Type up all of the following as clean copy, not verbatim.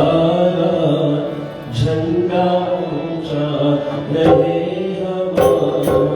सारा झंडा ऊंचा रहे हमारा।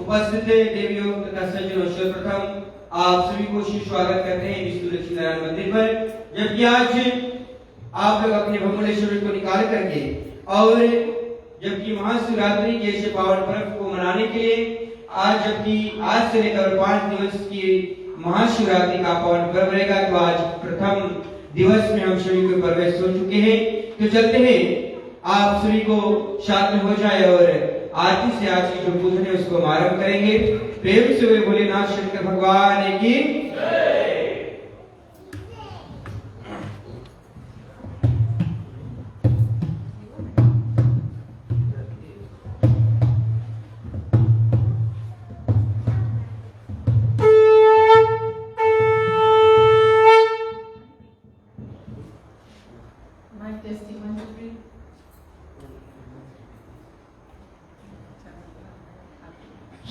उपस्थित देवियों तथा सज्जनों, सर्वप्रथम आप सभी को स्वागत करते हैं विष्णु लक्ष्मी नारायण मंदिर पर। जबकि आज आप लोग अपने भगवान शरीर को निकाल करके और जबकि महाशिवरात्रि जैसे पावन पर्व को मनाने के लिए जबकि आज से लेकर 5 दिवस की महाशिवरात्रि का पावन पर्व रहेगा, तो आज प्रथम दिवस में हम सभी को प्रवेश हो चुके हैं। तो चलते हैं, आप सभी को साथ में हो जाए और आरती से आज की जो पूजन है उसको आरंभ करेंगे। प्रेम से वे भोलेनाथ शंकर भगवान की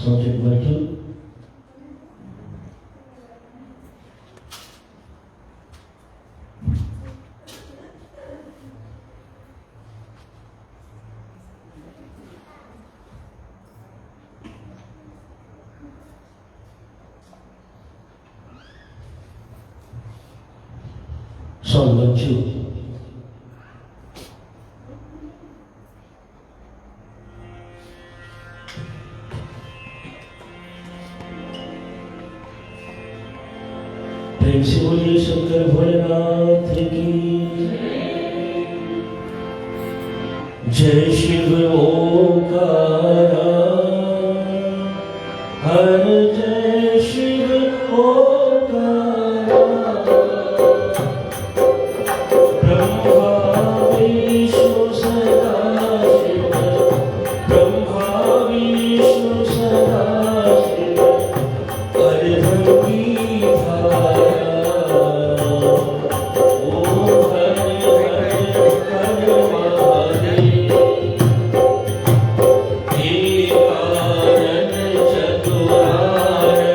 Subject matter. Song number 2. प्रेम से बोलिए शंकर भोलेनाथ की जय। शिव ओंकारा हर जय शिव ओंकारा, ब्रह्मा विष्णु सदाशिव, ब्रह्मा विष्णु सदाशिव, अर्धंगी चतुरार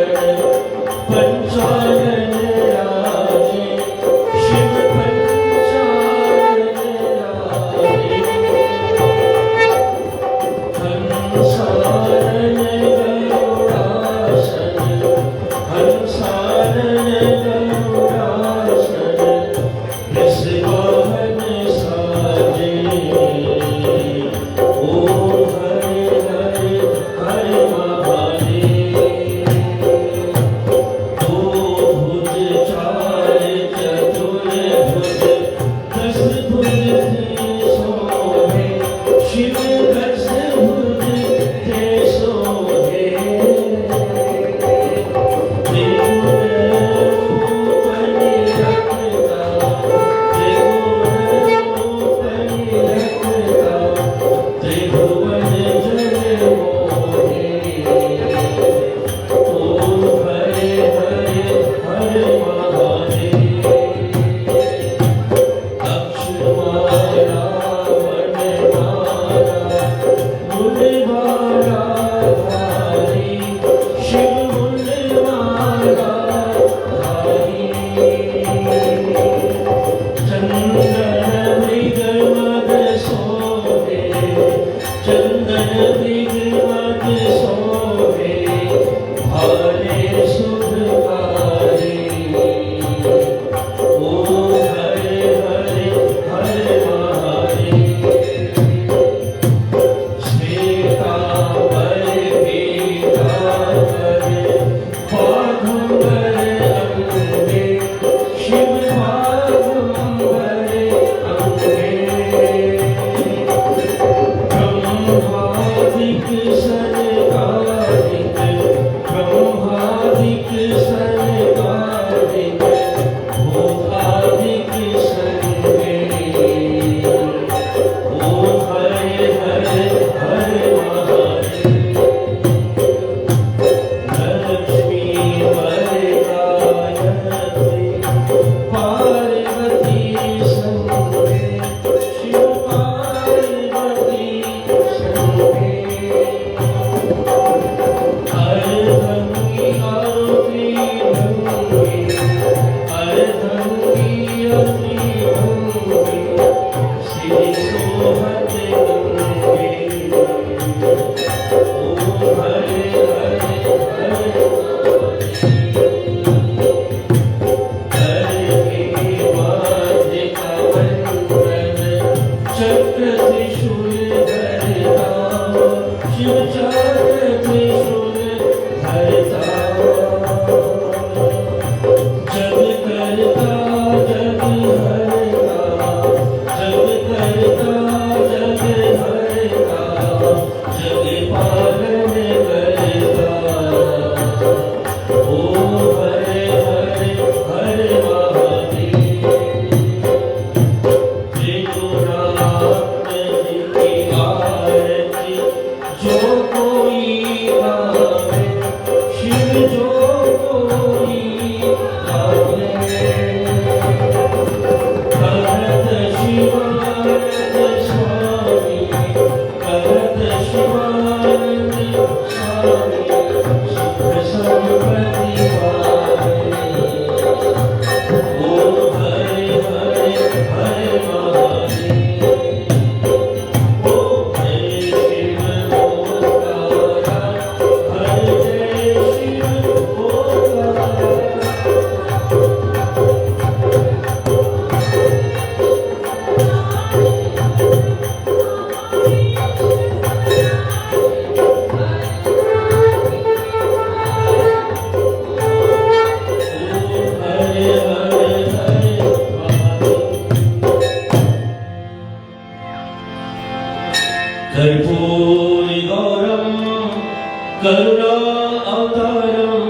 अवतारम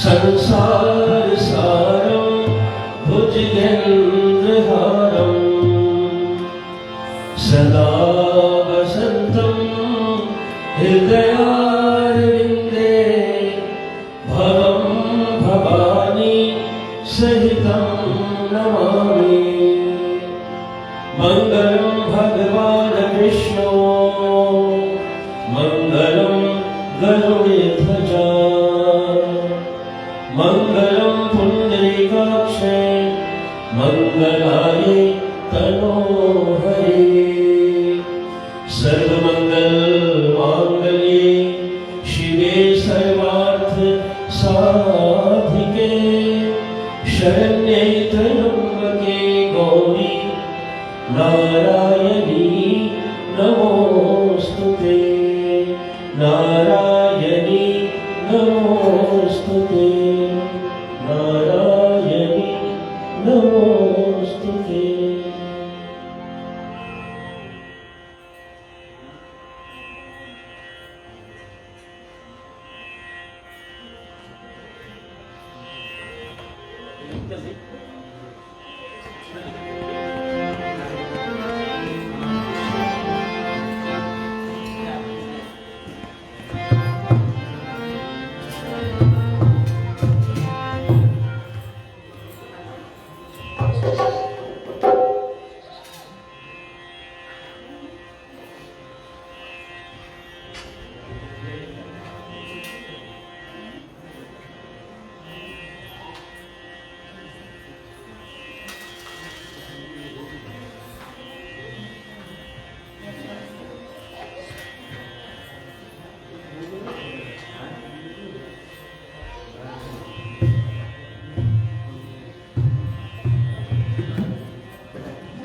संसार सारम भुजगेन्द्रहारम सदा वसंतम हृदयारविंदे भवं भवानी सहितं नमामि। मंगलम भगवान विष्णु मंगलम गरुड़ध्वजा मंगलम पुंडरीकाक्षे मंगलाय तनोहरे। सर्वमंगल मांगल्ये शिवे सर्वार्थ साधिके शरण्ये त्र्यंबके गौरी नारायणी नमोस्तुते नारायणी नमोस्तुते नारायणी नमोस्तुते।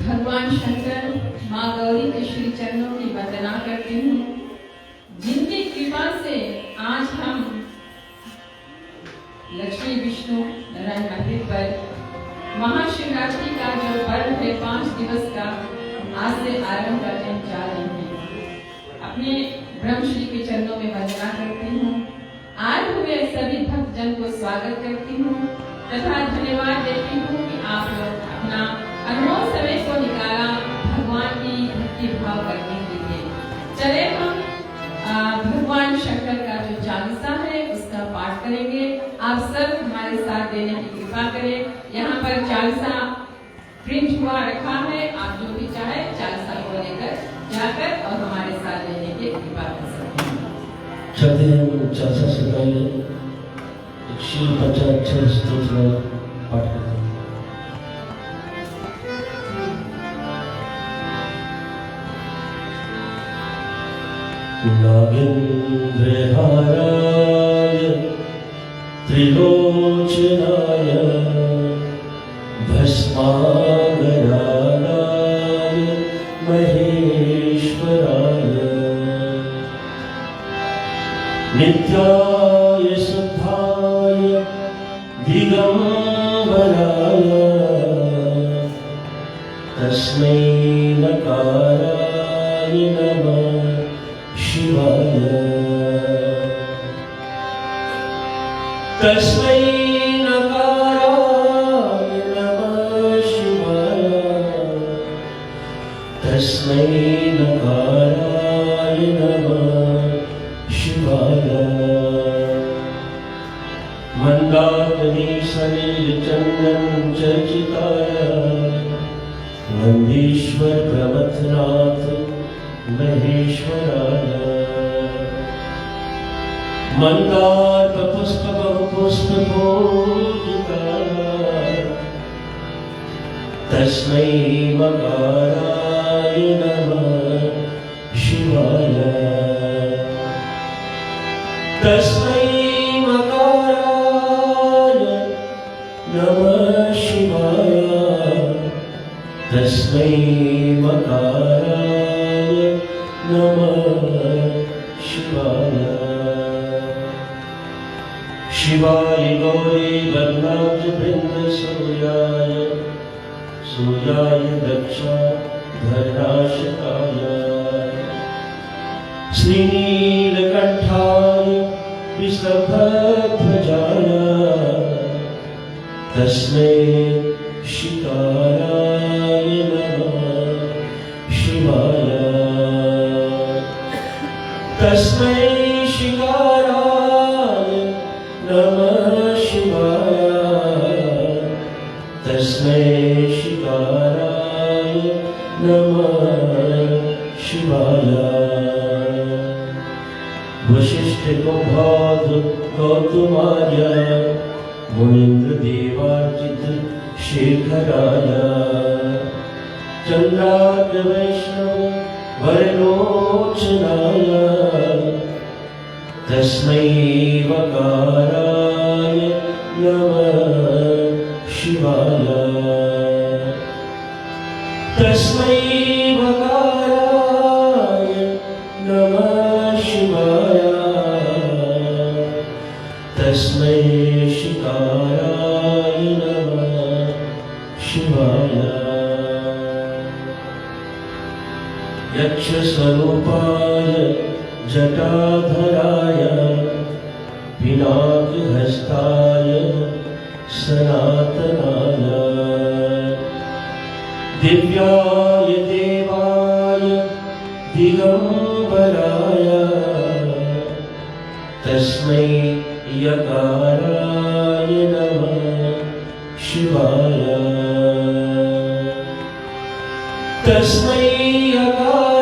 भगवान शंकर माँ गौरी के श्री चरणों की वंदना करती हूँ, जिनकी कृपा से आज हम लक्ष्मी विष्णु नारायण मंदिर पर महाशिवरात्रि का जो पर्व है 5 दिवस का आज से आरंभ करने जा रहे हैं। अपने ब्रह्मश्री के चरणों में वंदना करती हूँ। आज हुए सभी भक्तजन को स्वागत करती हूँ तथा धन्यवाद देती हूँ कि आप लोग अपना अनमोल समय को निकाला भगवान की भक्ति भाव करने के लिए। चले हम भगवान शंकर का जो चालीसा है उसका पाठ करेंगे। आप सब हमारे साथ देने की कृपा करें। यहाँ पर चालीसा प्रिंट हुआ रखा है, आप जो भी चाहे चालीसा को लेकर जाकर और हमारे साथ देने की कृपा कर सकते हैं। चलते हैं चालीसा से पहले शिव पंचाक्षर स्तोत्र पाठ करते हैं। नागेन्द्रहाराय त्रिलोचनाय भस्मांगरागाय महेश्वराय नित्याय शुद्धाय दिगंबराय तस्मै नकाराय नमः शिवाय तस्मै नकाराय नमः शिवाय तस्मै नकाराय नमः शिवाय। मंदाकिनी सलिल चंदन चर्चिताय नंदीश्वर प्रमथनाथ महेश्वराय मंदार पुष्प बहुपुष्प पूजिताय तस्मै मकाराय नमः शिवाय तस्मै मकाराय नमः शिवाय तस्मै मकाराय नमः शिवाय। शिवाय गौरी वल्लभ वृंद सूर्याय सूर्याय दक्षा धरणाशकाय श्रीनीलकंठाय वृषभध्वजाय तस्मै शिकाराय नमः शिवाय। तस्मै शिकाराय नमः शिवाय। तस्मै शिकाराय नमः शिवाय। वशिष्ठ कुम्भाद गौतमार्य मुनीन्द्र देवार्चित शेखराय। चंद्रार्क वैष्णव वरलोचनाय तस्मै वकाराय नमः शिवाय। तस्मै वकाराय नमः शिवाय। तस्मै शिकाराय नमः शिवाय। यक्षस्वरूपाय जटाधराय पिनाकहस्ताय सनातनाय। दिव्याय देवाय दिगंबराय तस्मै यकाराय नमः शिवाय। तस्मै यकाराय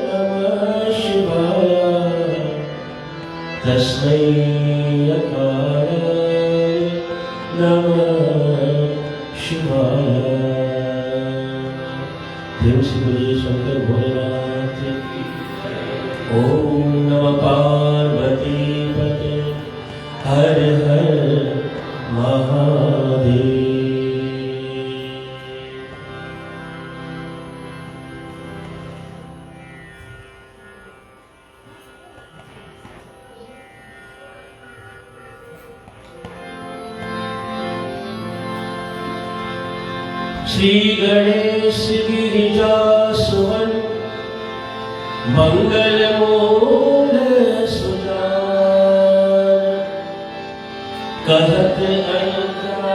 नमः शिवाय। तस्मै यकाराय नमः शिवाय। प्रेम से बोलिए शंकर भोलेनाथ की। ओम नमः पार्वती पते हर हर महादेव। श्री गणेश गिरिजा सुमन मंगल मूल सुजान। कहत अनिद्रादास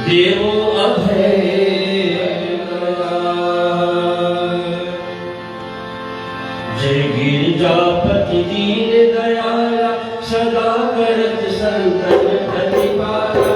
देवो अभय जय गिरिजापति दीन दयाला सदा करत संतन प्रतिपाला।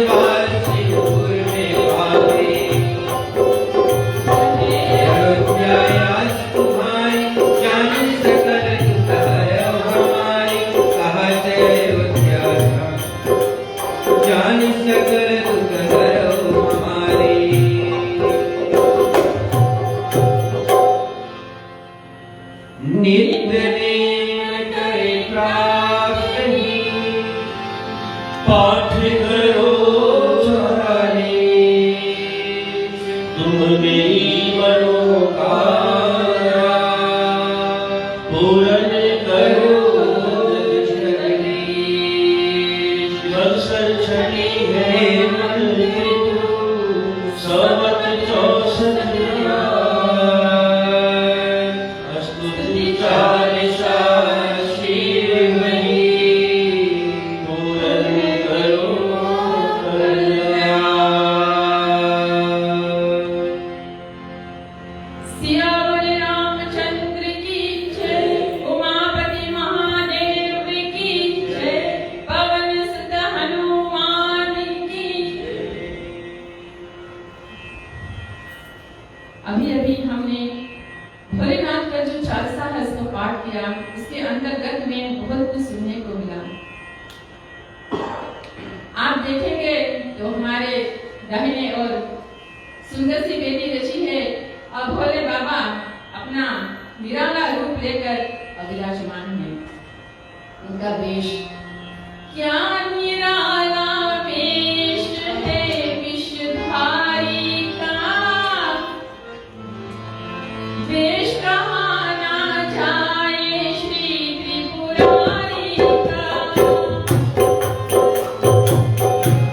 बार शिवपुर में भागे अयोध्या तुम्हारी जान सकल दुख हरौ हमारी कहत अयोध्या जान सकल दुख हरौ हमारी। नित्य नेम करे प्राप्त पाठ करो चारे तुम मेरी मनोकामना पूर्ण करो बक्सर छड़ी है सवत 64 स्तुति चालीसा शिवमयी पूर्ण करो कल्याण। सियावर रामचंद्र की जय, उमापति महादेव की जय, पवन सुत हनुमान की जय। अभी अभी हमने भोलेनाथ का जो चालीसा है उसको पाठ किया, उसके अंतर्गत में बहुत कुछ सुनने को मिला। आप देखेंगे तो हमारे दाहिने और सुंदर सी बेटी रची है और भोले बाबा अपना निराला रूप लेकर विराजमान है। उनका वेश क्या निराला वेश है विषधारी का, वेश कहा ना जाए श्री त्रिपुरारी का।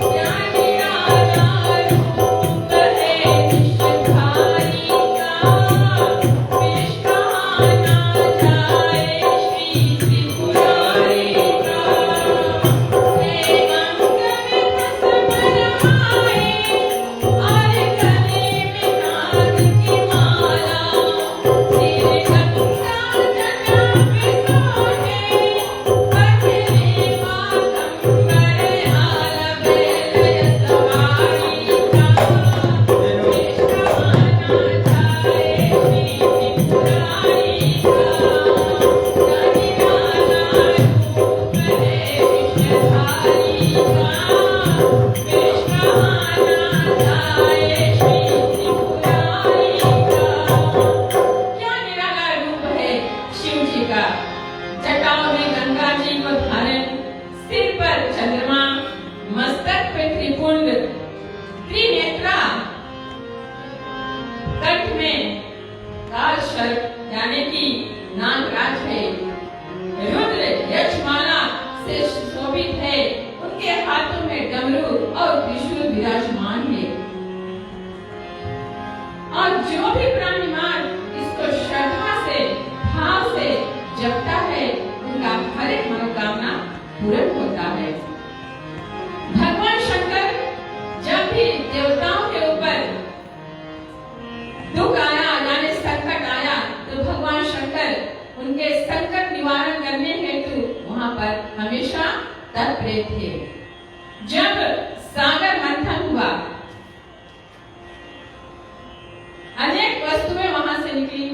क्या निराला रूप है विषधारी का, वेश कहा ना जाए श्री त्रिपुरारी का। हे अंग में फस मरमाए और गले में नाग की माला, सिर गंगा जटा पे सोहे पहले बागंबर आला बेलय सवारी का। वेश कहा ना जाए श्री त्रिपुरारी का, क्या निराला रूप है विषधारी का, वेश कहा ना जाए श्री त्रिपुरारी का। क्या निराला रूप है शिव जी का, जटाओं में गंगा जी को धारण, सिर पर चंद्रमा, मस्तक पे त्रिपुंड, त्रिनेत्रा, कंठ में काल सर्प यानी कि नागराज है, रुद्र यक्षमाला से शोभित है, उनके हाथों में डमरू और त्रिशूल विराजमान है। और जो भी प्राणीमान इसको श्रद्धा से भाव से जपता है उनका हर एक मनोकामना पूर्ण होता है। भगवान शंकर जब भी देवताओं के ऊपर दुख आया यानी संकट आया तो भगवान शंकर उनके संकट निवारण करने हेतु वहां पर हमेशा तत्पर थे। जब सागर मंथन हुआ, अनेक वस्तुएं वहां से निकली,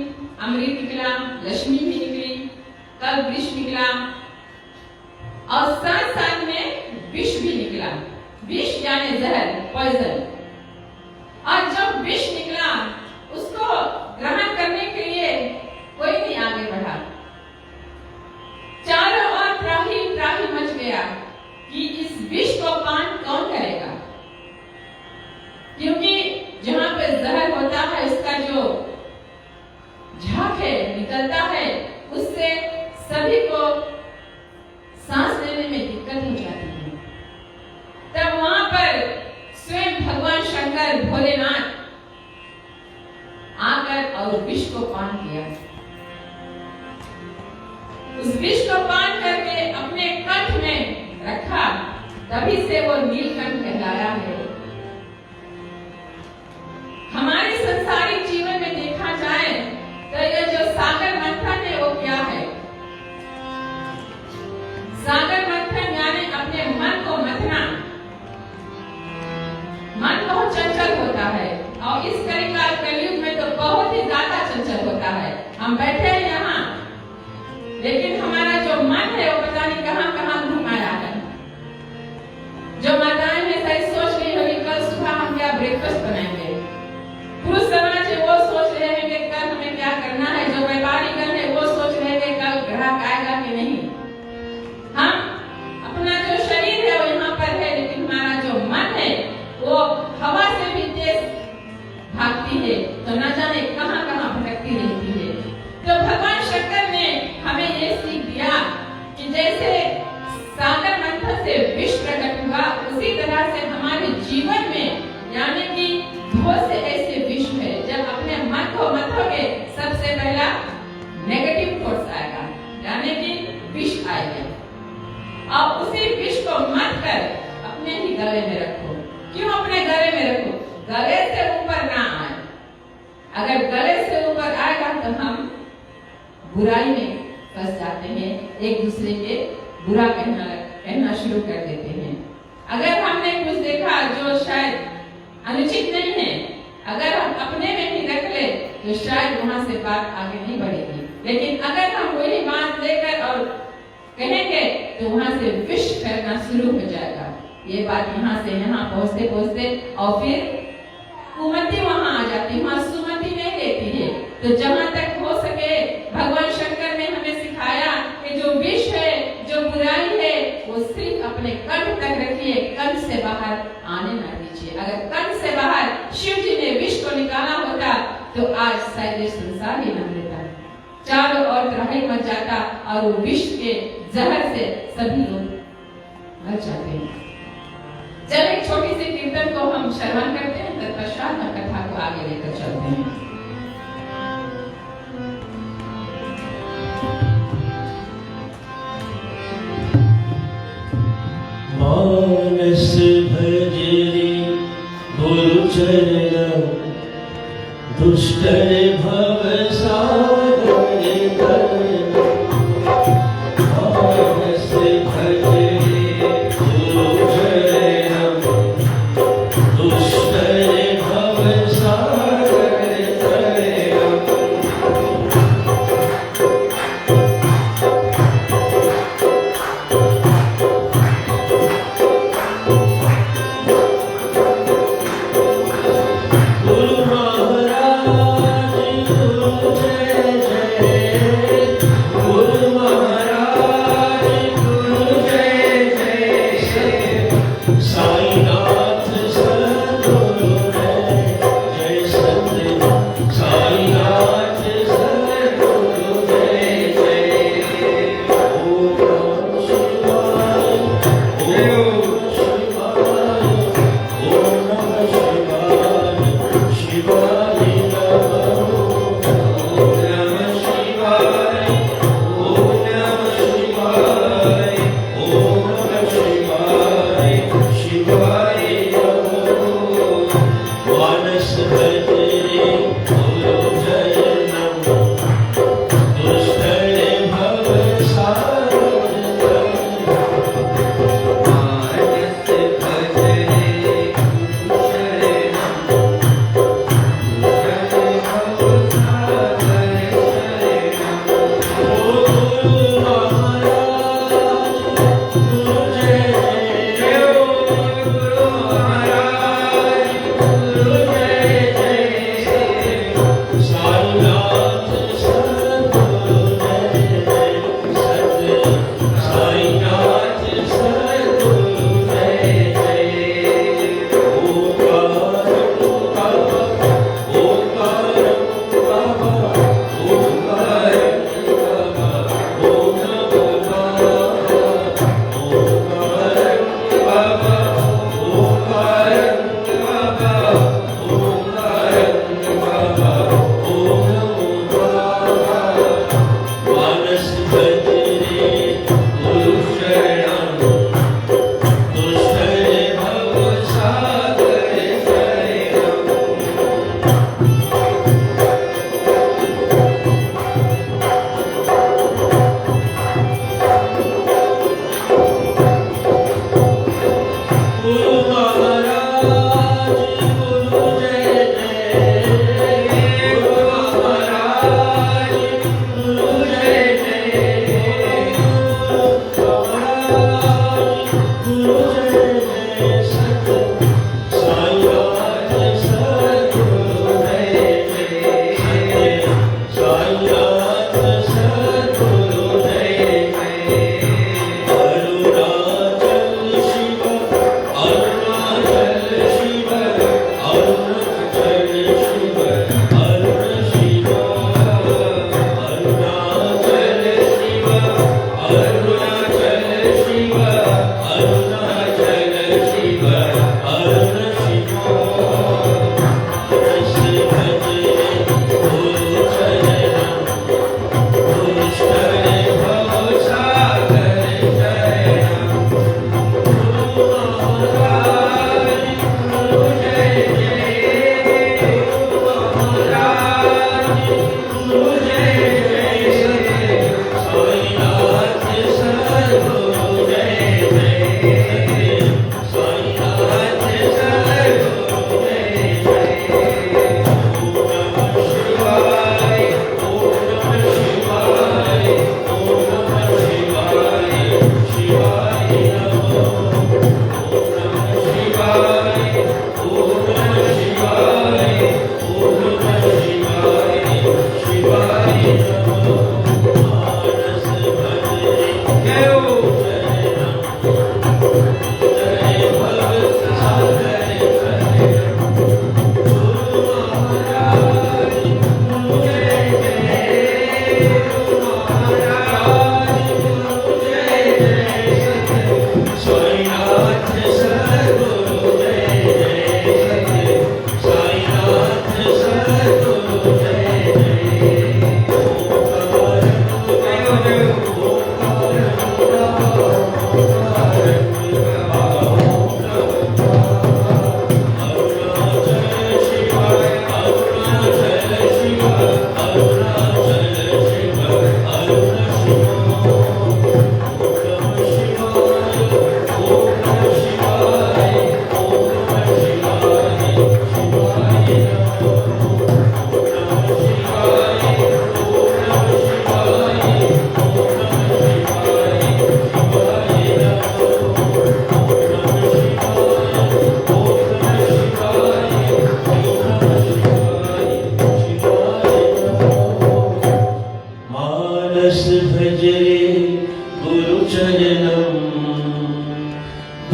अमृत निकला, लक्ष्मी भी निकली, कल विष निकला और साथ साथ में विष भी निकला। विष यानी जहर, पॉइजन। और जब विष निकला उसको ग्रहण करने के लिए कोई नहीं आगे बढ़ा। चारों ओर त्राही त्राही मच गया कि इस विष को पान कौन करेगा, क्योंकि जहां पे जहर होता है उसका जो झाग है निकलता है, उससे सभी को सांस लेने में दिक्कत हो जाती है। तब वहां पर स्वयं भगवान शंकर भोलेनाथ आकर और विष को पान किया। उस विष को पान करके अपने कंठ में रखा, तभी से वो नीलकंठ कहलाया है। हमारे संसारिक जीवन में देखा जाए तो यह जो सागर मंथन है वो क्या है? सागर मंथन यानी अपने मन को मथना, हम बैठे हैं यहाँ, लेकिन हमारा जो मन है वो पता नहीं कहाँ कहाँ घूम आया है। जो माताएं हैं शायद सोच रही होगी कल सुबह हम क्या ब्रेकफास्ट बनाएंगे। पुरुष समाज है वो सोच रहे हैं कि कल हमें क्या करना है। जो व्यापारीगण है वो सोच रहे हैं कि कल ग्राहक आएगा कि नहीं। हम अपना जो शरीर है वो यहाँ पर है, लेकिन हमारा जो मन है वो हवा से भी तेज भागती है, तो न जाने कहाँ कहाँ भटकती रहती है। तो भगवान शंकर ने हमें ये सीख दिया कि जैसे सागर मंथन से विष प्रकट हुआ, उसी तरह से हमारे जीवन में यानी कि बहुत से ऐसे विष है। जब अपने मन को मथोगे सबसे पहला नेगेटिव थॉट्स आएगा, यानी कि विष आएगा। और उसी विष को मत कर अपने ही गले में रखो। क्यों अपने गले में रखो? गले से ऊपर ना आए। अगर गले से ऊपर आएगा तो हम बुराई में फंस जाते हैं, एक दूसरे के बुरा कहना शुरू कर देते हैं। अगर हमने कुछ देखा जो शायद अनुचित नहीं है, अगर हम अपने में ही रख ले तो शायद वहां से बात आगे नहीं बढ़ेगी। लेकिन अगर हम वही बात लेकर और कहेंगे तो वहां से विष फैलना शुरू हो जाएगा। ये बात यहाँ से यहाँ पहुँचते पहुँचते और फिर कुमति वहां आ जाती, वहां सुमति नहीं देती है। तो जहां तक हो सके भगवान शंकर ने हमें सिखाया कि जो विष है, जो बुराई है, वो सिर्फ अपने कंठ तक रखिए, कंठ से बाहर आने ना दीजिए। अगर कंठ से बाहर शिव जी ने विष को निकाला होता तो आज शायद ये संसार ही न रहता, चारों ओर त्राही मच जाता और वो विष के जहर से सभी लोग मर जाते हैं। चल एक छोटी सी कीर्तन को हम श्रवण करते हैं, तत्पश्चात हम कथा को आगे लेकर चलते हैं। मानस भजरी गुरु चरण दुष्टर भव सागर तरन। मानस भजरी गुरु चरण दुष्टर भव सागर तरन।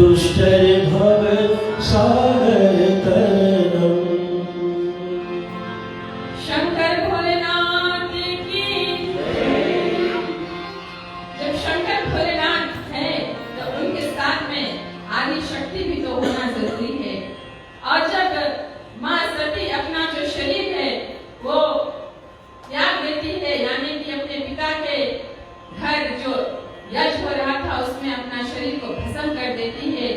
दुष्टैर्भव सागर तरणम। शंकर भोलेनाथ की जब शंकर भोलेनाथ है तो उनके साथ में आदि शक्ति भी तो होना जरूरी है। और जब माँ सती अपना जो शरीर है वो त्याग देती है, यानी कि अपने पिता के घर जो यज्ञ हो रहा था उसमें अपना शरीर को भस्म कर देती है,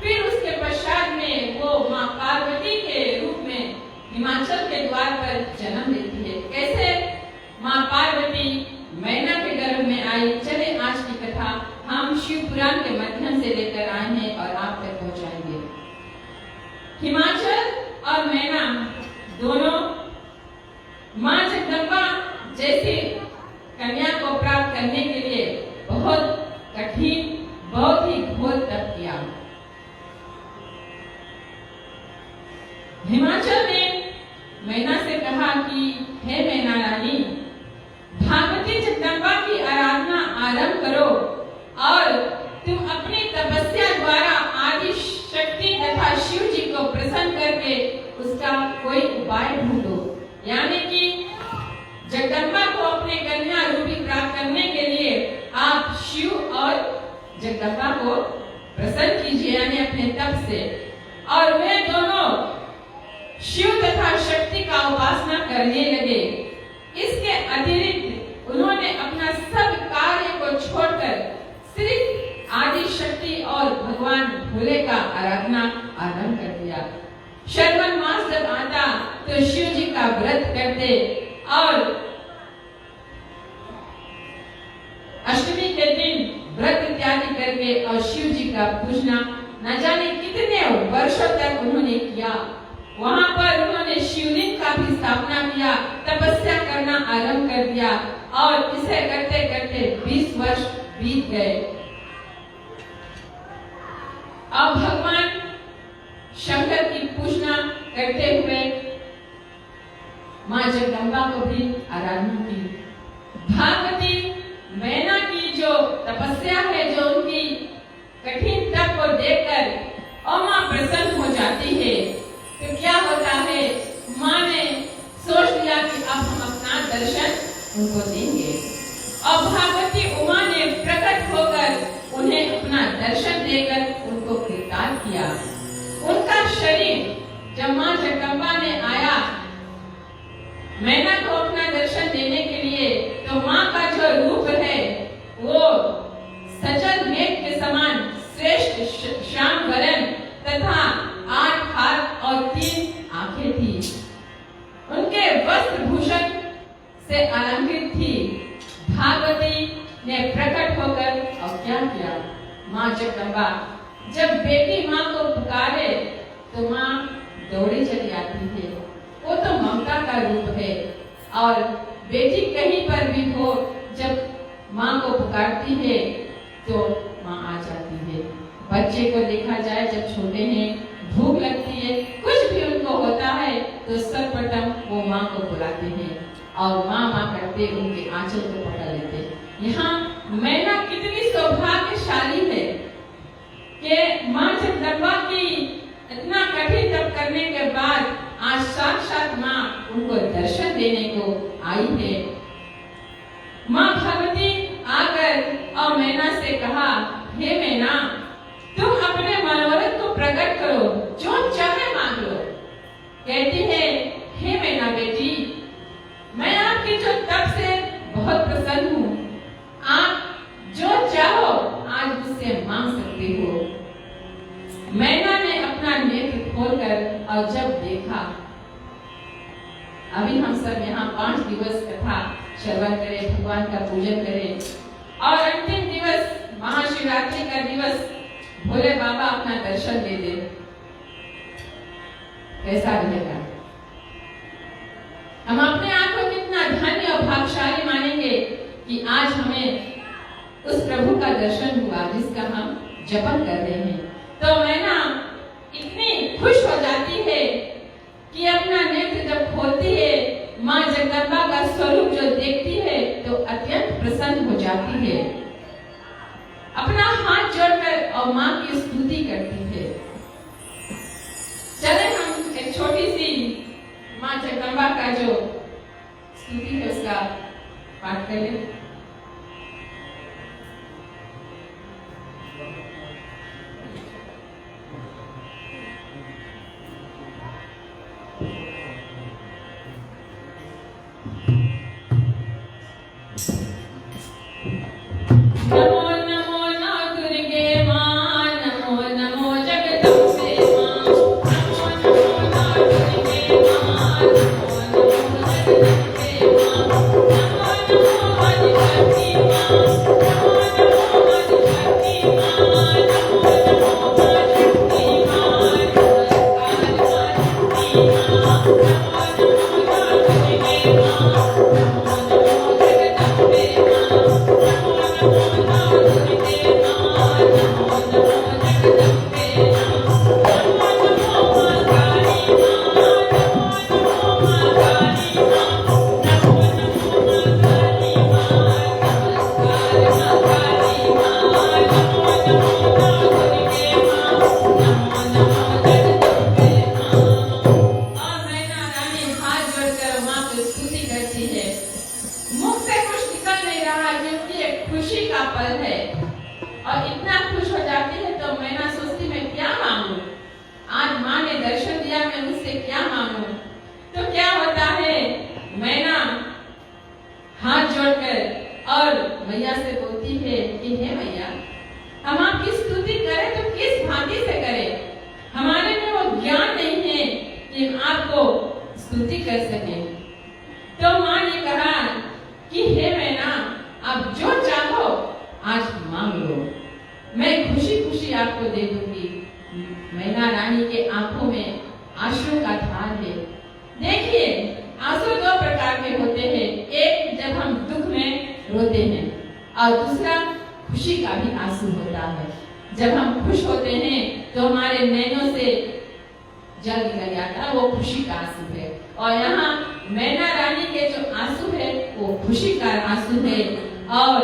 फिर उसके पश्चात में वो माँ पार्वती के रूप में हिमाचल के द्वार पर जन्म लेती है। कैसे माँ पार्वती मैना के गर्भ में आई, चले आज की कथा हम शिव पुराण के माध्यम से लेकर आए हैं और आप तक पहुंचाएंगे। हिमाचल और मैना दोनों माँ जगदम्बा जैसी कन्या को प्राप्त करने के लिए बहुत कठिन, बहुत ही घोर तप किया। हिमाचल ने मैना से कहा कि हे मैना रानी, भागवती जगदम्बा की आराधना आरंभ करो और तुम अपनी तपस्या द्वारा आदि शक्ति तथा शिव जी को प्रसन्न करके उसका कोई उपाय ढूंढो। यानी कि जगदम्बा को अपने कन्या रूपी प्राप्त करने के लिए आप शिव और जगदम्बा को प्रसन्न कीजिए, यानी अपने तप से। और वे दोनों शिव तथा शक्ति का उपासना करने लगे। इसके अतिरिक्त उन्होंने अपना सब कार्य को छोड़कर सिर्फ आदि शक्ति और भगवान भोले का आराधना आरंभ कर दिया। श्रावण मास जब आता तो शिव जी का व्रत करते और अष्टमी के दिन व्रत इत्यादि करके और शिव जी का पूजना न जाने कितने वर्षों तक उन्होंने किया। वहां पर उन्होंने शिवलिंग का भी स्थापना किया, तपस्या करना आरंभ कर दिया और इसे करते करते 20 वर्ष बीत गए। अब भगवान शंकर की पूजना करते हुए माँ जगदम्बा को भी आराधना की। भागवती मैना की जो तपस्या है, जो उनकी कठिन तप को देखकर और माँ प्रसन्न हो जाती है। तो क्या होता है, माँ ने सोच लिया कि अब हम अपना दर्शन उनको देंगे और भागवती उमा ने प्रकट होकर उन्हें अपना दर्शन देकर उनको कृतार्थ किया। उनका शरीर जब माँ जगदम्बा ने आया मैना को अपना दर्शन देने के लिए, तो माँ का जो रूप है वो सजल मेघ के समान श्रेष्ठ श्याम वरण तथा 8 हाथ और 3 आंखें थी। उनके वस्त्र भूषण से अलंकृत थी। भागवती ने प्रकट होकर और क्या किया, माँ जगदम्बा जब बेटी माँ को पुकारे तो माँ दौड़ी चली आती है। वो तो ममता का रूप है और बेटी कहीं पर भी हो, जब माँ को पुकारती है तो माँ आ जाती है। बच्चे को देखा जाए जब छोटे हैं, भूख लगती है, कुछ भी उनको होता है तो सर्वप्रथम वो माँ को बुलाते हैं और माँ माँ करते उनके आंचल को पकड़ लेते हैं। यहाँ मैना कितनी सौभाग्यशाली है कि माँ जगदम्बा की इतना कठिन तप करने के बाद आज साक्षात माँ उनको दर्शन देने को आई है। माँ भगवती आकर और मैना से कहा, हे मैना, तुम अपने मनोरथ को प्रकट करो, जो चाहे मांग लो। कहती है, हे मैना बेटी, मैं आपके जो तप से बहुत प्रसन्न हूँ, आप जो चाहो आज मुझसे मांग सकते हो। मैना ने अपना नेत्र खोलकर और जब देखा, अभी हम सब यहाँ 5 दिवस कथा श्रवण करें, भगवान का पूजन करें और अंतिम दिवस महाशिवरात्रि का दिवस भोले बाबा अपना दर्शन दे दे, कैसा रहेगा? हम अपने आप को कितना धन्य और भाग्यशाली मानेंगे कि आज हमें उस प्रभु का दर्शन हुआ जिसका हम जपन कर रहे हैं। तो मैना इतनी खुश हो जाती है कि अपना नेत्र जब खोलती है, माँ जगदम्बा का स्वरूप जो देखती है तो अत्यंत प्रसन्न हो जाती है। अपना हाथ जोड़कर और माँ की स्तुति कर सके। तो माँ ने कहा कि हे मैना, आप जो चाहो आज मांग लो, मैं खुशी खुशी आपको दे दूंगी। मैना रानी के आंखों में आंसू का धार है। देखिए, आंसू दो प्रकार के होते हैं, एक जब हम दुख में रोते हैं और दूसरा खुशी का भी आंसू होता है। जब हम खुश होते हैं तो हमारे नैनों से जल निकल जाता है, वो खुशी का आंसू है। और यहाँ मैना रानी के जो आंसू है वो खुशी का आंसू है। और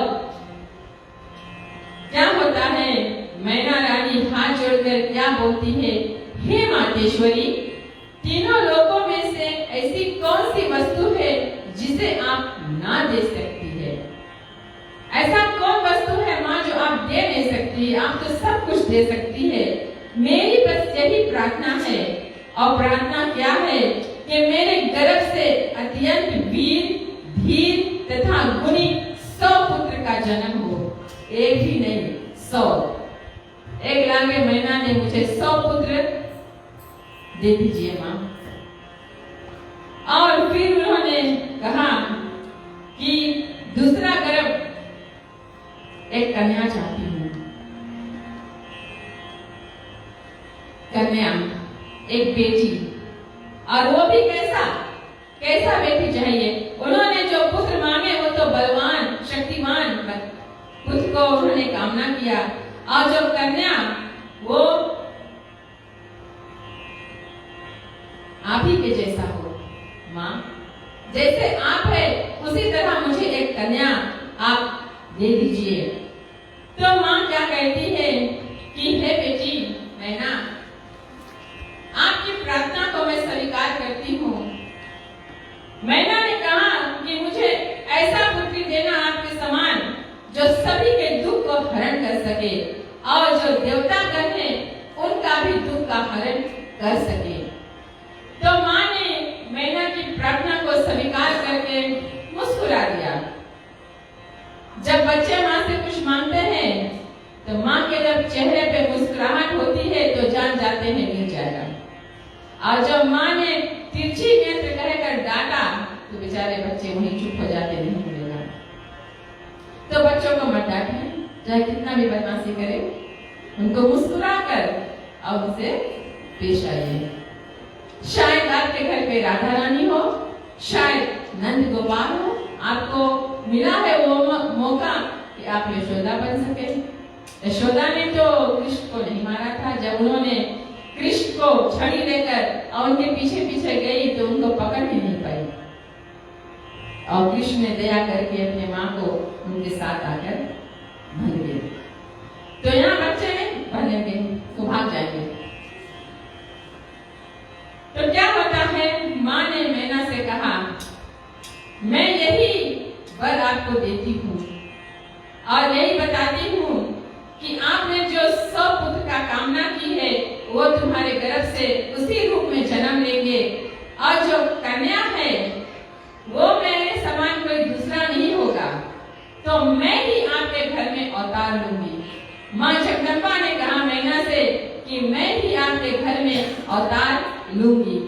क्या होता है, मैना रानी हाथ जोड़कर क्या बोलती है, हे मातेश्वरी, तीनों लोकों में से ऐसी कौन सी वस्तु है जिसे आप ना दे सकती है? ऐसा कौन वस्तु है माँ जो आप दे नहीं सकती? आप तो सब कुछ दे सकती है। मेरी बस यही प्रार्थना है, और प्रार्थना क्या है कि मेरे गर्भ से अत्यंत वीर, धीर तथा गुणी 100 पुत्र का जन्म हो। एक भी नहीं, 100। एक लागे मैना ने मुझे 100 पुत्र दे दीजिए माँ। और फिर उन्होंने कहा कि दूसरा गर्भ एक कन्या चाहती हूँ, कन्या, एक बेटी, और वो भी कैसा कैसा बेटी चाहिए? उन्होंने जो पुत्र मांगे वो तो बलवान, शक्तिमान पुत्र को उन्होंने कामना किया। और जो कन्या, वो आप ही के जैसा हो माँ, जैसे आप है उसी तरह मुझे एक कन्या आप दे दीजिए। तो माँ क्या कहती है कि हे बेटी मैना, आपकी प्रार्थना को मैं स्वीकार करती हूँ। मैना ने कहा कि मुझे ऐसा पुत्री देना आपके समान जो सभी के दुख को हरण कर सके, और जो देवता गण है उनका भी दुख का हरण कर सके। तो माँ ने मैना की प्रार्थना को स्वीकार करके मुस्कुरा दिया। जब बच्चे माँ से कुछ मांगते हैं तो माँ के जब चेहरे पे मुस्कुराहट होती है तो जान जाते हैं मिल जाएगा। और जब माँ ने तिरछी नेत्र कहकर डांटा तो बेचारे बच्चे वहीं चुप हो जाते, नहीं मिलेगा। तो बच्चों को मत डांटें, चाहे कितना भी बदमाशी करे, उनको मुस्कुरा कर और उनसे पेश आइए। शायद आपके घर पे राधा रानी हो, शायद नंद गोपाल हो, आपको मिला है वो मौका कि आप यशोदा बन सके। यशोदा ने तो कृष्ण को नहीं मारा था। जब उन्होंने कृष्ण को छड़ी लेकर और उनके पीछे पीछे गई तो उनको पकड़ ही नहीं पाई, और कृष्ण ने दया करके अपने माँ को उनके साथ आकर भर दिए। तो यहाँ बच्चे भरेंगे तो भाग जाएंगे। तो क्या होता है, माँ ने मैना से कहा, मैं यही वर आपको देती हूँ और यही बताती हूँ कि आपने जो 100 पुत्र का कामना की है वो तुम्हारे गर्भ से उसी रूप में जन्म लेंगे, और जो कन्या है वो मेरे समान कोई दूसरा नहीं होगा, तो मैं ही आपके घर में अवतार लूंगी। माँ जगदम्बा ने कहा मैना से कि मैं ही आपके घर में अवतार लूंगी।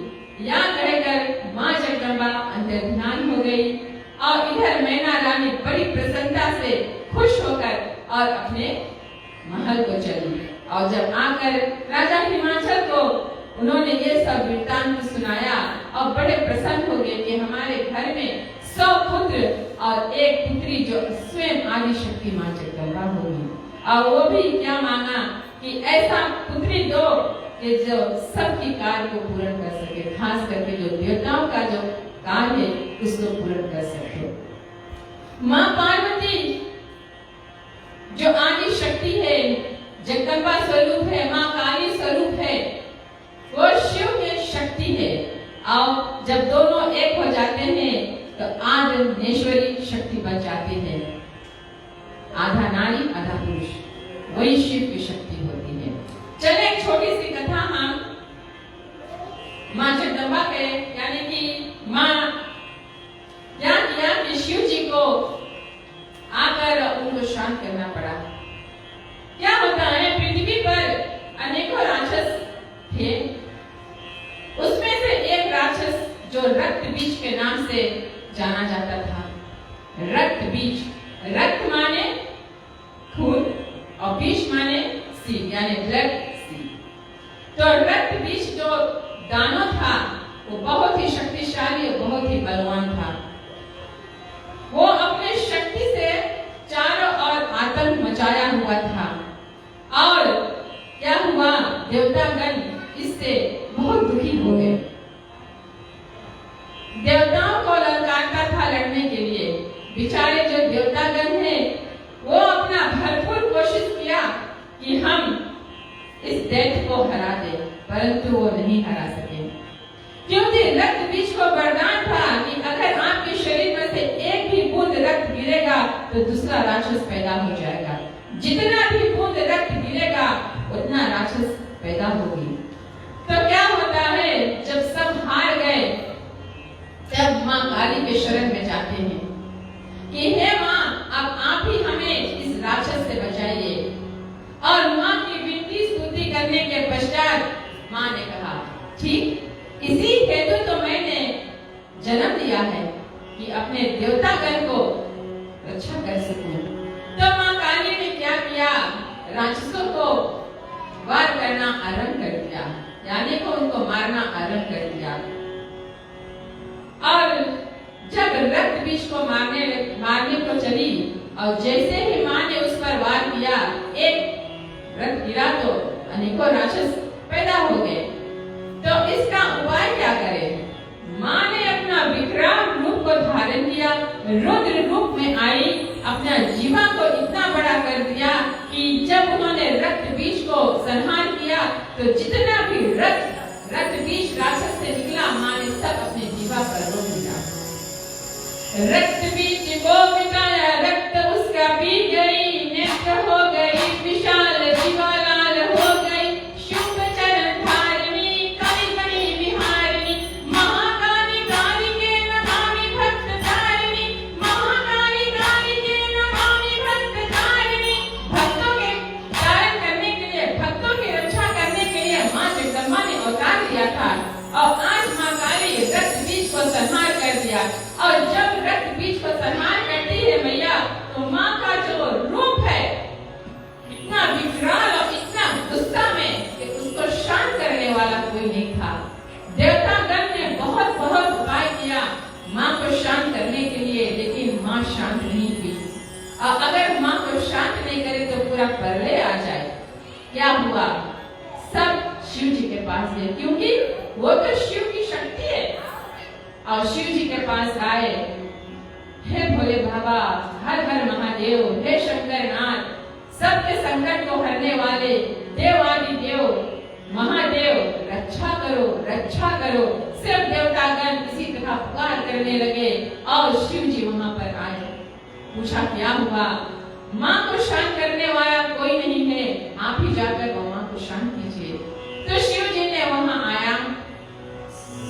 या कहकर माँ जगदम्बा अंतर्ध्यान हो गई, और इधर मैना रानी बड़ी प्रसन्नता से खुश होकर और अपने महल को चली। और जब आकर राजा हिमाचल को उन्होंने ये सब वृत्तांत सुनाया और बड़े प्रसन्न हो गए कि हमारे घर में 100 पुत्र और एक पुत्री जो स्वयं आदि शक्ति माँ जगदम्बा होगी। और वो भी क्या मांगा कि ऐसा पुत्री दो कि जो सबकी कार्य को पूर्ण कर सके, खास करके जो देवताओं का जो कार्य है उसको पूर्ण कर सके। माँ पार्वती जो आदि शक्ति है, जगदम्बा स्वरूप है, माँ काली स्वरूप है, वो शिव की शक्ति है। और जब दोनों एक हो जाते हैं तो आद्यनेश्वरी शक्ति बन जाती है। आधा नारी आधा पुरुष, वही शिव की शक्ति होती है। चले एक छोटी सी कथा हम माँ जगदम्बा के, यानी कि माँ क्या किया कि शिव जी को आकर उनको शांत करना पड़ा। क्या होता है, पृथ्वी पर अनेकों राक्षस थे, उसमें से एक राक्षस जो रक्त ब्लड सीड। तो रक्त बीज जो दानव था वो बहुत ही शक्तिशाली और बहुत ही बलवान था। वो अपने शक्ति से चारों ओर आतंक मचाया हुआ था और क्या हुआ, देवतागण इससे बहुत दुखी हो गए। देवताओं को ललकारता था लड़ने के लिए। बेचारे जो देवतागण हैं वो अपना भरपूर कोशिश किया कि हम इस दैत्य को हरा दे, परंतु वो नहीं हरा सके, क्योंकि रक्त बीज को वरदान था कि अगर आपके शरीर में से एक भी बूंद रक्त गिरेगा तो दूसरा राक्षस पैदा हो जाएगा। जितना भी बूंद रक्त गिरेगा उतना राक्षस पैदा होगी। तो क्या होता है, जब सब हार गए तब माँ काली के शरण में जाते हैं कि हे माँ, अब आप ही हमें इस राक्षस से बचाइए। और माँ की विनती स्तुति करने के पश्चात माँ ने कहा, ठीक, इसी हेतु तो मैंने जन्म लिया है कि अपने देवतागण को रक्षा कर सकूं। तो माँ काली ने क्या किया, राक्षसों को वार करना आरंभ कर दिया, यानी को उनको मारना आरंभ कर दिया। और जब रक्त बीज को मारने को चली और जैसे ही माँ ने उस पर वार किया, एक रक्त गिरा तो अनेकों राक्षस पैदा हो गए। तो इसका उपाय क्या करें? माँ ने अपना विकराल रूप को धारण किया, रुद्र रूप में आई, अपना जीवा को इतना बड़ा कर दिया कि जब उन्होंने रक्त बीज को संहार किया तो जितना भी रक्त बीज राक्षस से निकला, माँ ने सब अपने जीवा पर रोक दिया। रक्त बीज को मिटाया, रक्त उसका पी गई, नेत्र हो गई विशाल, जीवा लाल हो गई, शुभ चरण धारिणी, कली कली विहारिणी, महाकाली काली के नमामि भक्त तारिणी, महाकाली काली के नमामि भक्त तारिणी। भक्तों के तारण करने के लिए, भक्तों की रक्षा करने के लिए माँ जगदम्बा ने अवतार लिया था और आज माँ काली रक्त बीज को संहार कर दिया। और जब रक्त बीज को संहार करती है मैया, तो माँ का जो रूप है इतना विकराल और इतना गुस्सा में कि उसको शांत करने वाला कोई नहीं था। देवतागण ने बहुत बहुत उपाय किया माँ को शांत करने के लिए, लेकिन माँ शांत नहीं हुई। और अगर माँ को शांत नहीं करे तो पूरा प्रलय आ जाए। क्या हुआ, सब शिव जी के पास गए, क्योंकि वो तो शिव की शक्ति है। और शिव जी के पास आए, हे भोले बाबा, हर हर महादेव, हे शंकर नाथ, सबके संकट को हरने वाले देवादि देव महादेव, रक्षा करो रक्षा करो। सिर्फ देवतागण इसी तरह पुकार करने लगे और शिव जी वहां पर आए। पूछा क्या हुआ? माँ को शांत करने वाला कोई नहीं है, आप ही जाकर माँ को शांत कीजिए। तो शिव जी ने वहां आया।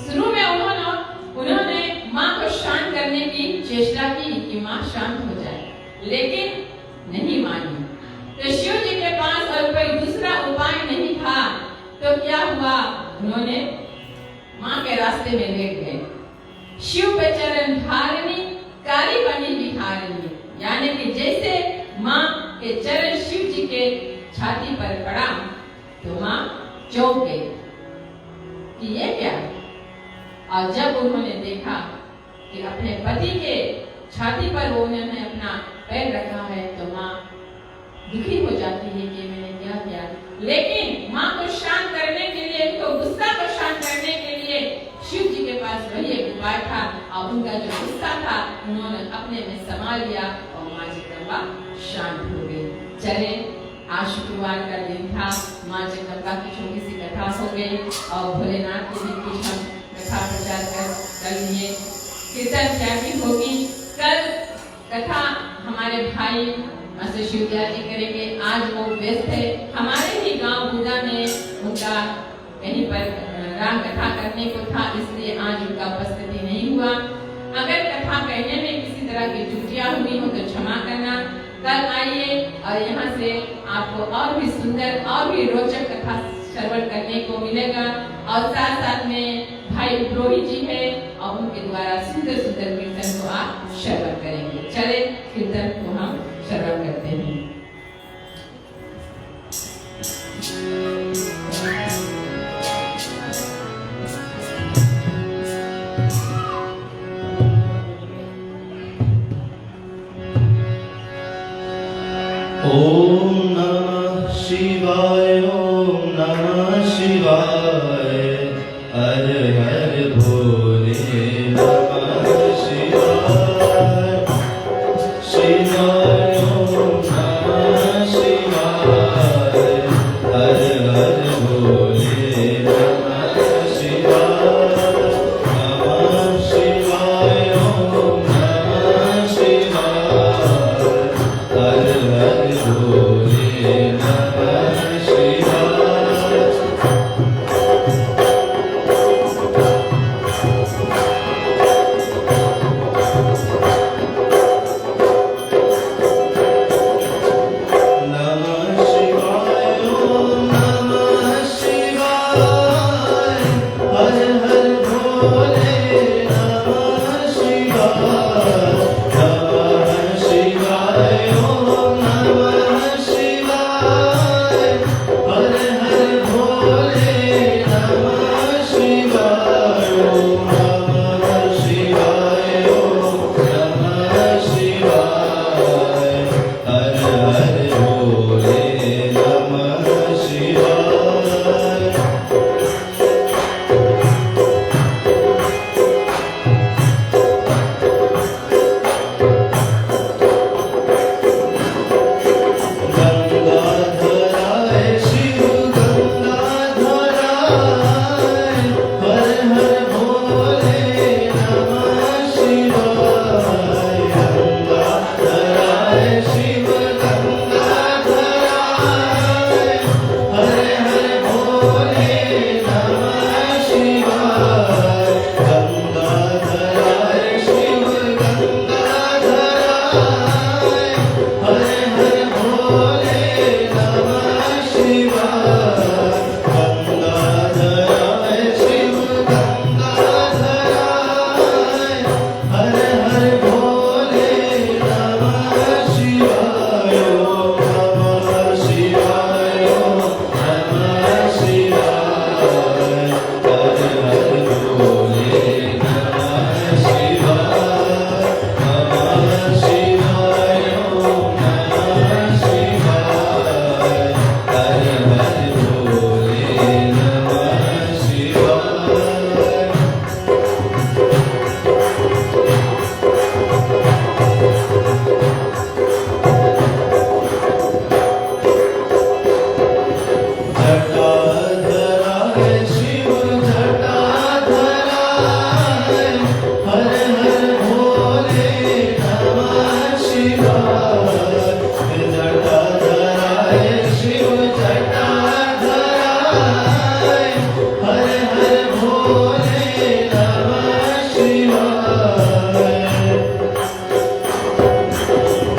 शुरू में उन्होंने माँ को शांत करने की चेष्टा की कि माँ शांत हो जाए, लेकिन नहीं मानी। तो शिव जी के पास और कोई दूसरा उपाय नहीं था। तो क्या हुआ, उन्होंने माँ के रास्ते में लेट गए। शिव पे चरण धारिणी, काली बनी विहारिणी, यानी कि जैसे माँ के चरण शिव जी के छाती पर पड़ा तो माँ चौंक गई कि ये क्या। और जब उन्होंने देखा कि अपने पति के छाती पर उन्होंने अपना पैर रखा है तो माँ दुखी हो जाती है कि मैंने क्या किया। लेकिन माँ को शांत करने के लिए, उनको गुस्सा को शांत करने के लिए शिव जी के पास वही एक उपाय था और उनका जो गुस्सा था उन्होंने अपने में समा लिया और माँ जगदम्बा शांत हो गई। चले, आज शुक्रवार का दिन था, माँ जगदम्बा की छोटी सी कथा हो गई और भोलेनाथ के दिन की हम कथा प्रचार कर लिए। कीर्तन क्या भी होगी, कल कथा हमारे भाई मास्टर शिवदयाल जी करेंगे। आज वो व्यस्त है, हमारे ही गांव बूदा में उनका कहीं पर राम कथा करने को था, इसलिए आज उनका उपस्थिति नहीं हुआ। अगर कथा कहने में किसी तरह की त्रुटियां हुई हो तो क्षमा करना। कल आइए और यहाँ से आपको और भी सुंदर और भी रोचक कथा श्रवण करने को मिलेगा। और साथ साथ में भाई पुरोहित जी है और उनके द्वारा सुंदर सुंदर कीर्तन को आप श्रवण करेंगे। चले, कीर्तन को हम श्रवण करते हैं। शिवाय ओम नमः शिवाय हर हर भोले नमः शिवाय शिवाय ओम नमः शिवाय हर हर भोले नमः शिवाय नमः शिवाय ओम नमः शिवाय हर हर भोले नमः शिवाय नमः शिवाय ओम नमः शिवाय हर हर भोले नमः शिवाय नमः शिवाय ओम नमः शिवाय हर हर भोले नमः शिवाय ओम नमः शिवाय ओम नमः शिवाय हर हर भोले नमः शिवाय गंगाधराय शिव गंगाधराय हर हर भोले नमः शिवाय गंगाधराय शिव गंगाधराय हर हर भोले नमः शिवाय गंगाधराय शिव गंगाधराय हर हर भोले नमः शिवाय गंगाधराय शिव गंगाधराय हर हर भोले नमः शिवाय ओम नमः शिवाय ओम नमः शिवाय हर हर भोले नमः शिवाय नमः शिवाय ओम नमः शिवाय हर हर भोले नमः शिवाय जटाधराय शिव जटाधराय हर हर भोले नमः शिवाय जटाधराय शिव जटाधराय हर हर भोले नमः शिवाय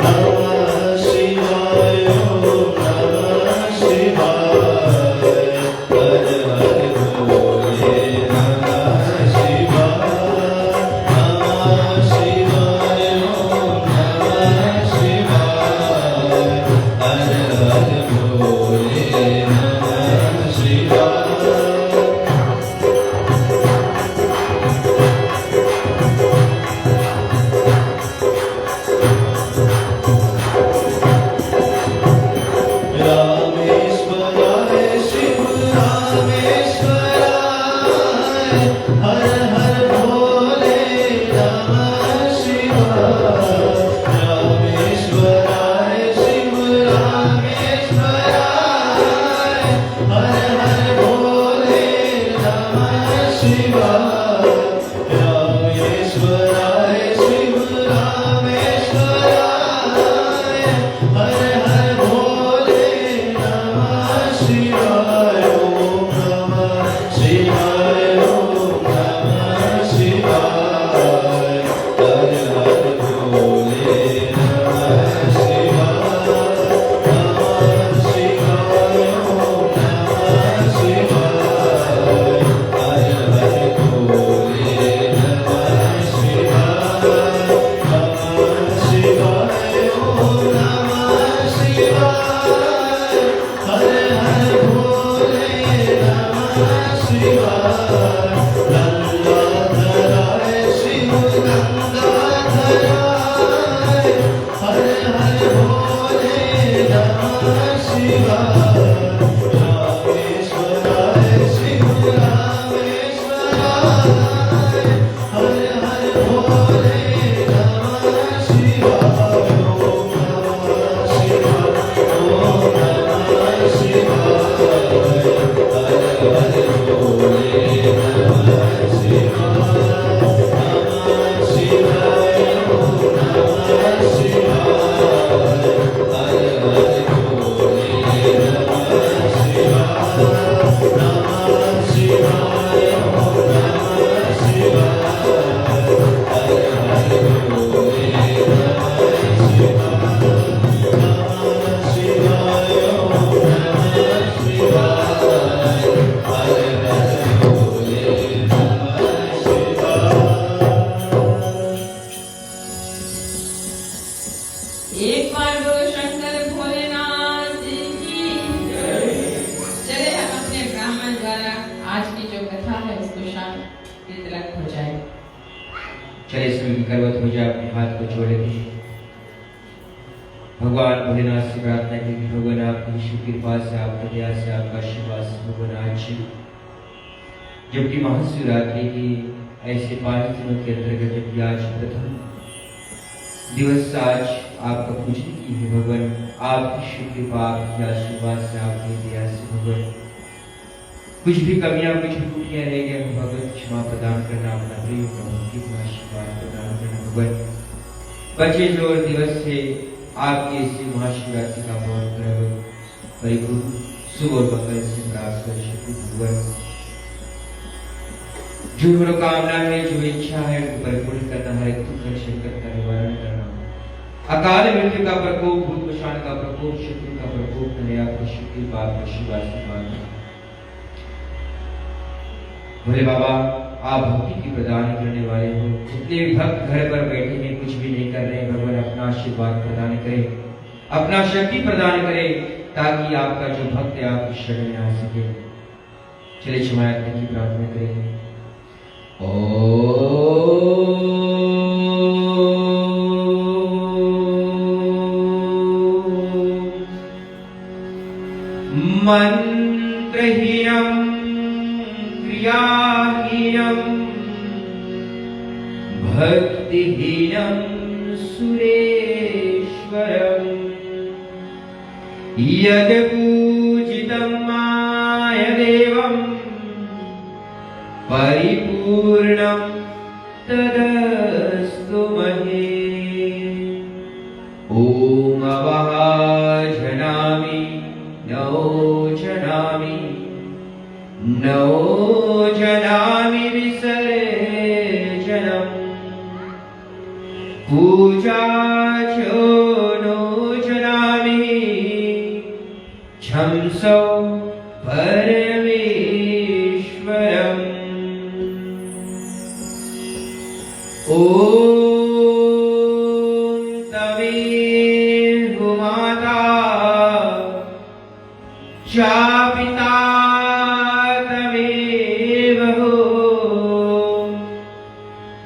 नमः शिवाय ओम नमः शिवाय हर हर भोले नमः शिवाय नमः शिवाय ओम नमः शिवाय हर हर भोले नमः शिवाय रामेश्वराय शिव रामेश्वराय हर हर भोले नमः शिवाय रामेश्वराय शिव रामेश्वराय हर हर भोले नमः शिवाय रामेश्वराय शिव रामेश्वराय हर हर भोले नमः शिवाय ओम नमः शिवाय ओम नमः शिवाय हर हर भोले नमः शिवाय नमः शिवाय ओम नमः शिवाय हर हर भोले के तिलक हो जाए। चले इसमें करवत हो जाए, अपने हाथ को जोड़े थे। भगवान भोलेनाथ से प्रार्थना की कि भगवान आपकी ईश्वर कृपा से, आपकी दया से, आपका आशीर्वाद से भगवान आज जबकि महाशिवरात्रि की ऐसे 5 दिनों के अंतर्गत जबकि आज प्रथम दिवस आज आपका पूजन की है भगवान, आपकी ईश्वर कृपा, आपकी आशीर्वाद से, आपकी दया से भगवान कुछ भी कमियां, कुछ भी त्रुटियां रह गए भगवान क्षमा प्रदान करना, अपना प्रेम का आशीर्वाद प्रदान करना भगवान। बचे जो दिवस से आपके इस महाशिवरात्रि का पावन पर्व परिपूर्ण शुभ और मंगल से प्राप्त कर सके भगवान। जो मनोकामना है, जो इच्छा है, उनको परिपूर्ण करना है, दुख संकट का निवारण करना, अकाल मृत्यु का प्रकोप, भूत पाशाण का प्रकोप, शत्रु का प्रकोप, नया शक्ति पाप का आशीर्वाद से मांगना। भोले बाबा, आप भक्ति की प्रदान करने वाले हो। जितने भी भक्त घर पर बैठे हैं, कुछ भी नहीं कर रहे हैं, भगवान अपना आशीर्वाद प्रदान करें, अपना शक्ति प्रदान करें, ताकि आपका जो भक्त है आपकी शरण में आ सके। चलिए क्षमा याचना की प्रार्थना करेंगे। मंत्रहीनम् क्रियाहीनम् भक्तिहीनम् सुरेश्वरम् यद्पूजितं मायदेवम् परिपूर्णं तदस्तु महे। ॐ अवहाजनामि नो जनामि विसर्जनम् पूजा च नो जनामि छंसो परमेश्वरम्। ॐ तमेव माता च पिता तमेव हो,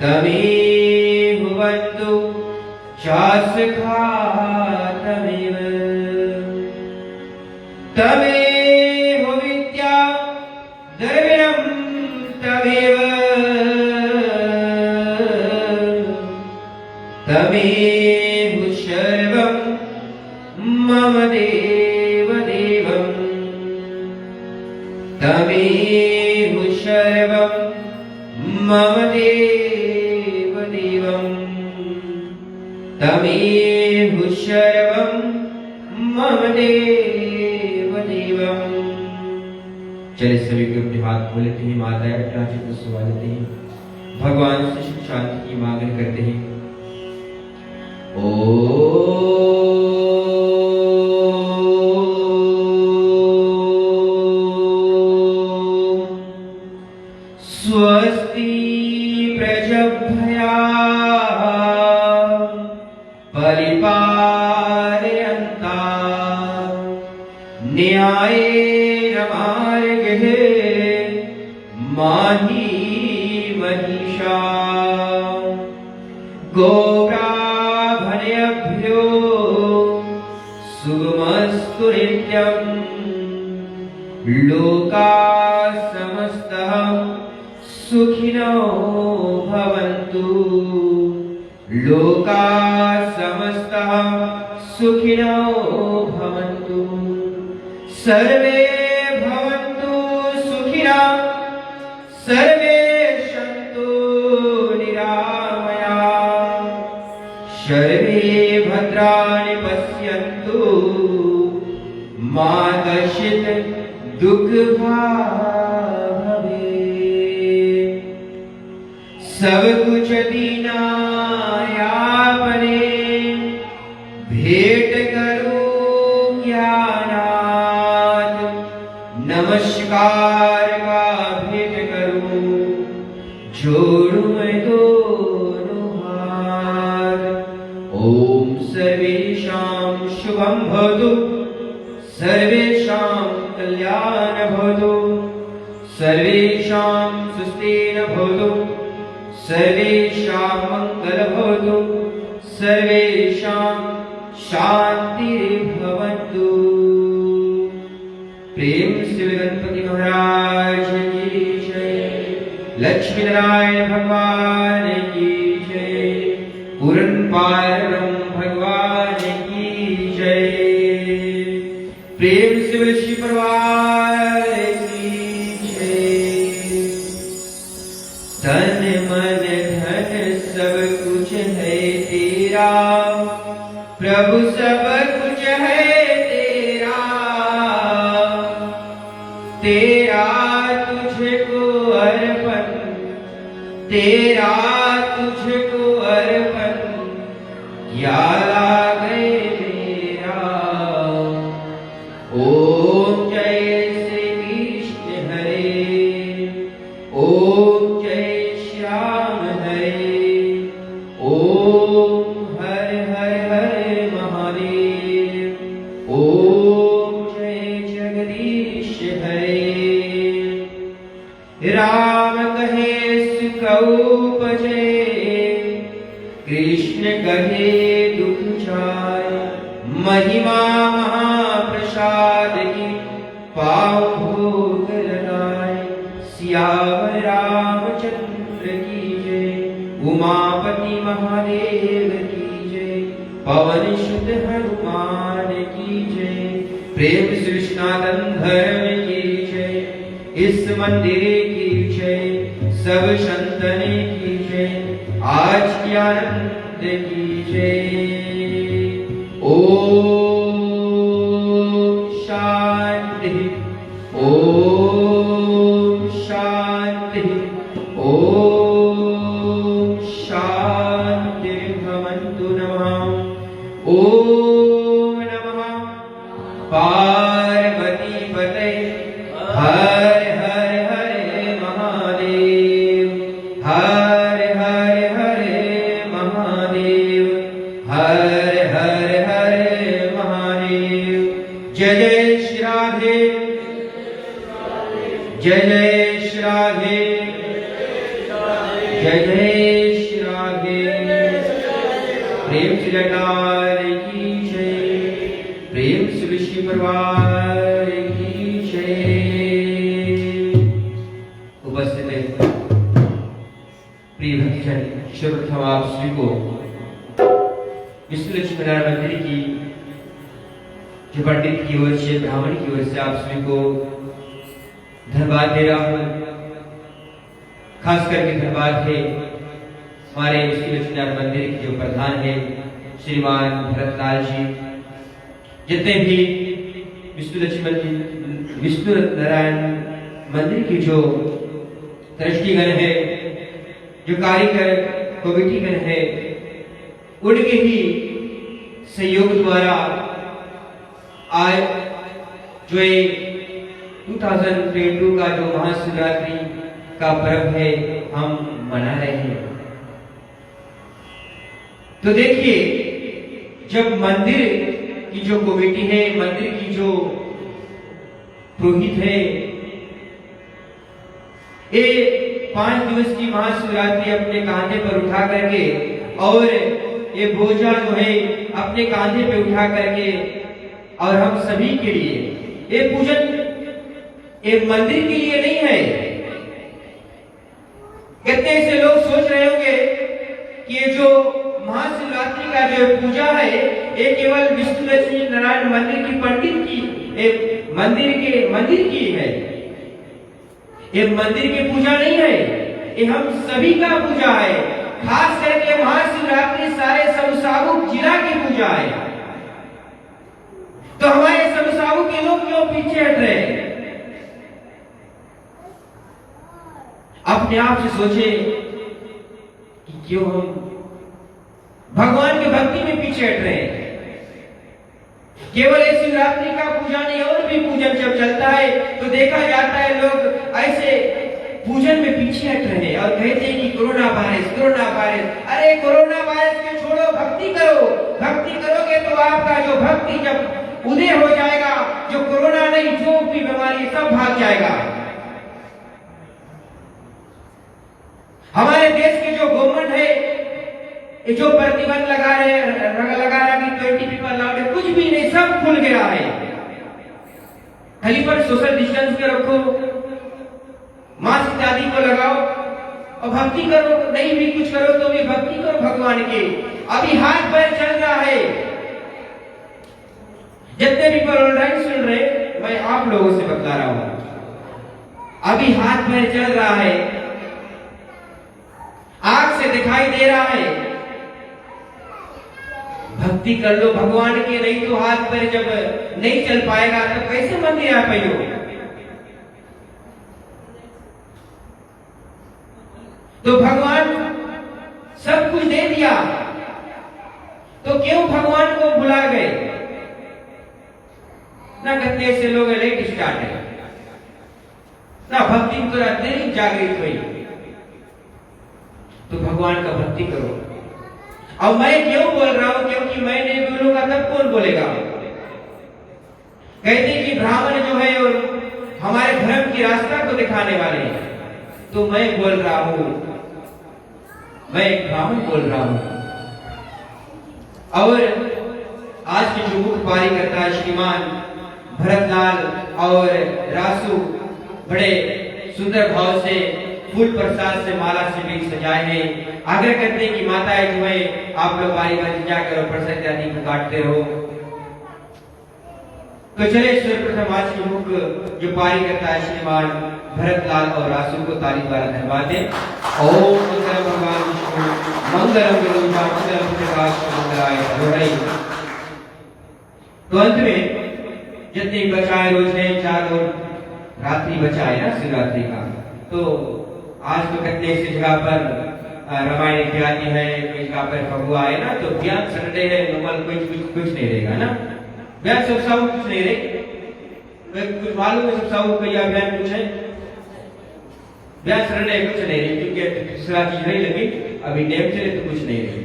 तमेव बन्धु च सखा तमेव, तमेव विद्या द्रविणं तमेव, तमेव सर्वं मम देव देवम्, तमेव सर्वं मम देव देवम्, तमेव सर्वं मम देव देवम्। चले सभी के अपने हाथ खोलते हैं, माताएं अपना चित्त सुवा लेते हैं, भगवान से सुख शांति की मांगन करते हैं। स्वस्ति प्रजभ्यः परिपालयन्ताम् न्यायेन मार्गेण माहि मनीषाम्। गोब्राह्मणेभ्यो शुभमस्तु नित्यम्। लोकाः समस्तः सुखिनो भवन्तु। लोकाः समस्तः सुखिनो भवन्तु। सर्वे भवन्तु सुखिनः, सर्वे सन्तु निरामयाः, सर्वे भद्राणि पश्यन्तु, मा कश्चित् दुःखभाग् भवेत्। सब कुछ दीना आपने, भेंट करूं ज्ञानात्। नमस्कार का भेंट करूं, जोड़ूं मैं दोनों हाथ। ओम सर्वेषां शुभं भवतु, सर्वेषां कल्याणं भवतु, सर्वेषां सुस्तेन भवतु सर्वेषां मंगलं भवतु सर्वेषां शांतिर्भवतु। प्रेम से गणपति महाराज की जय, लक्ष्मी नारायण भगवान की जय, पूर्ण पारब्रह्म भगवान की जय। प्रेम से श्री परिवार की जय। तन मन धन सब कुछ है तेरा प्रभु, सब कुछ है तेरा, तेरा तुझको अर्पण, तेरा तुझको अर्पण, या लागे मेरा। ओम जय श्री कृष्ण हरे, ओम जय श्याम हरे, ओम हर हर हर महादेव, ओम जय जगदीश हरे। राम कहे सुखऊ उपजे, कृष्ण कहे दुख जाय, महिमा महाप्रसाद की पाँव भोग लगाए। सियावर रामचंद्र की जय, उमापति महादेव की जय, पवन सुत हनुमान की जय। प्रेम से विश्वनाथन धर्म की जय, इस मंदिर की जय, सब संतन की जय, आज की आनंद की जय। ओम शांति, ओम शांति, ओम शांति भवन्तु। नमः। ओम नमः पार्वती पते, हर हर हर महादेव, हर हर हर महादेव, हर हर हर महादेव। जय जय श्री राधे, जय जय श्री राधे, जय जय श्री राधे। प्रेम से जटार की जय, प्रेम से विष्णु परिवार की जय। उपस्थित है प्रिय भक्तजन, सर्वप्रथम आप सभी को विष्णु लक्ष्मी नारायण मंदिर की जो पंडित की ओर से, ब्राह्मण की ओर से आप सभी को धन्यवाद दे रहा हूं। खास करके धन्यवाद है हमारे विष्णु लक्ष्मी नारायण मंदिर के जो प्रधान है श्रीमान भरतलाल जी, जितने भी विष्णु नारायण मंदिर के जो ट्रस्टीगण है, जो कार्यकर कमेटीगण है, उनके ही सहयोग द्वारा आज जो 2022 का जो महाशिवरात्रि का पर्व है हम मना रहे हैं। तो देखिए, जब मंदिर की जो कमेटी है, मंदिर की जो पुरोहित है, ये 5 दिवस की महाशिवरात्रि अपने कांधे पर उठा करके और ये बोझा जो है अपने कांधे पे उठा करके, और हम सभी के लिए ये पूजन एक मंदिर के लिए नहीं है। कितने से लोग सोच रहे होंगे कि ये जो महाशिवरात्रि का जो पूजा है ये केवल विष्णु लक्ष्मी नारायण मंदिर की पंडित की मंदिर की है। ये मंदिर की पूजा नहीं है, ये हम सभी का पूजा है। खास करके महाशिवरात्रि सारे समसाबुक जिला की पूजा है। तो हमारे समसाबुक के लोग क्यों पीछे हट रहे हैं? अपने आप से सोचे कि क्यों हम भगवान की भक्ति में पीछे हट रहे हैं। केवल इस शिवरात्रि का पूजा नहीं, और भी पूजन जब चलता है तो देखा जाता है लोग ऐसे पूजन में पीछे हट रहे हैं और कहते हैं कि कोरोना वायरस, कोरोना वायरस। अरे कोरोना वायरस के छोड़ो, भक्ति करो। भक्ति करोगे तो आपका जो भक्ति जब उदय हो जाएगा, जो कोरोना नहीं, जो भी बीमारी सब भाग जाएगा। हमारे देश के जो गवर्नमेंट है, ये जो प्रतिबंध लगा रहा कि 20 पीपल अलाउड है, कुछ भी नहीं, सब खुल गया है। खाली पर सोशल डिस्टेंस के रखो, मास्क इत्यादि को लगाओ और भक्ति करो। नहीं भी कुछ करो तो भी भक्ति करो भगवान की। अभी हाथ पैर चल रहा है। जितने भी पर ऑनलाइन सुन रहे, मैं आप लोगों से बता रहा हूं, अभी हाथ पैर चल रहा है, आंख से दिखाई दे रहा है। भक्ति कर लो भगवान की, नहीं तो हाथ पैर जब नहीं चल पाएगा तो कैसे मंदिर आ पाइयो। तो भगवान सब कुछ दे दिया, तो क्यों भगवान को भुला गए? ना कितने से लोग लेट स्टार्ट है, ना भक्ति को देरी जागृत हुई। तो भगवान का भक्ति करो। अब मैं क्यों बोल रहा हूं? क्योंकि मैं नहीं बोलूंगा तब कौन बोलेगा? कहते कि ब्राह्मण जो है और हमारे धर्म की रास्ता को दिखाने वाले, तो मैं बोल रहा हूं, मैं एक ब्राह्मण बोल रहा हूं। और आज के जो मुख्य पारी करता है श्रीमान भरतलाल और रासू, बड़े सुंदर भाव से फूल प्रसाद से माला से भी सजाए हैं। आग्रह करते हैं कि माताएं जो है आप लोग बारी बारी जाकर और प्रसाद आदि को काटते रहो। तो चले सर्वप्रथम आज के मुख्य जो पारी करता है श्रीमान भरतलाल और रासू को ताली द्वारा धन्यवाद दें। ओम मंगलम भगवान विष्णु मंगलम गुरुजा मंगलम प्रकाश मंगलाय धरोहरि। तो अंत में जितने बचाए रोज है 4 और रात्रि बचाए ना शिवरात्रि का, तो आज तो कितने इस जगह पर रामायण की आती है, कोई जगह पर फगुआ है ना, तो ब्याह संडे है, नॉर्मल कुछ नहीं रहेगा ना, ब्याह सबसाऊ कुछ नहीं रहे। कुछ मालूम है सबसाऊ का या ब्याह कुछ है? ब्याह संडे कुछ नहीं रहे, क्योंकि दूसरा चीज नहीं लगी, अभी नेम चले तो कुछ नहीं रहे।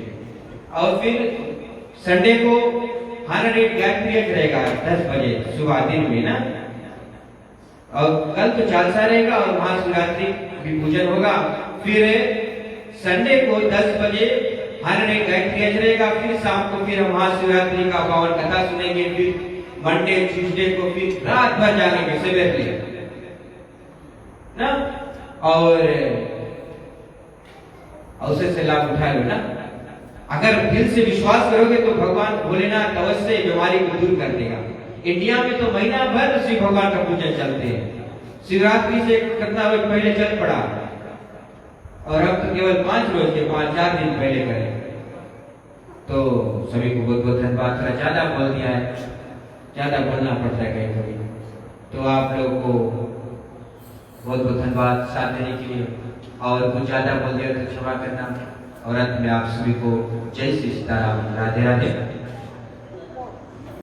और फिर संडे को 108 गायत्री रहेगा 10 बजे सुबह दिन में ना, और कल तो चालसा रहेगा और महाशिवरात्रि भी पूजन होगा। फिर संडे को 10 बजे 108 गायत्री रहेगा। फिर शाम को फिर हम महाशिवरात्रि का पावन कथा सुनेंगे। फिर मंडे ट्यूसडे को फिर रात भर जागेंगे सवेरे ना, और अवसर से लाभ उठा लो ना। अगर दिल से विश्वास करोगे तो भगवान भोलेनाथ अवश्य बीमारी को दूर कर देगा। इंडिया में तो महीना भर श्री भगवान का पूजन चलते हैं। शिवरात्रि से कितना रोज पहले चल पड़ा, और अब तो केवल 5 रोज के 5-4 दिन पहले करें। तो सभी को बहुत बहुत धन्यवाद। थोड़ा ज्यादा बोल दिया है, ज्यादा बोलना पड़ता है कहीं कभी, तो आप लोगों को बहुत बहुत धन्यवाद साथ देने के लिए। और कुछ ज्यादा बोल दिया तो क्षमा करना। और अंत में आप सभी को जय श्री सीताराम, राधे राधे।